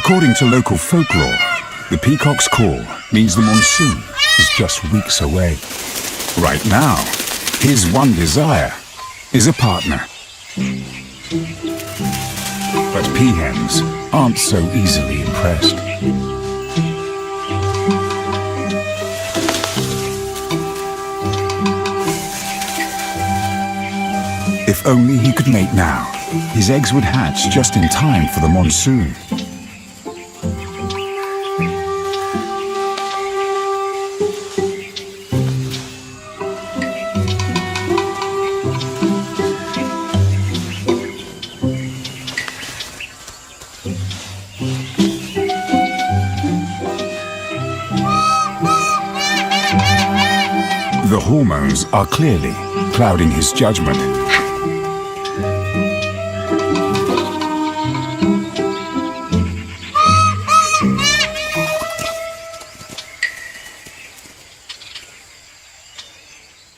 According to local folklore, the peacock's call means the monsoon is just weeks away. Right now, his one desire is a partner. But peahens aren't so easily impressed. If only he could mate now, his eggs would hatch just in time for the monsoon. The hormones are clearly clouding his judgment.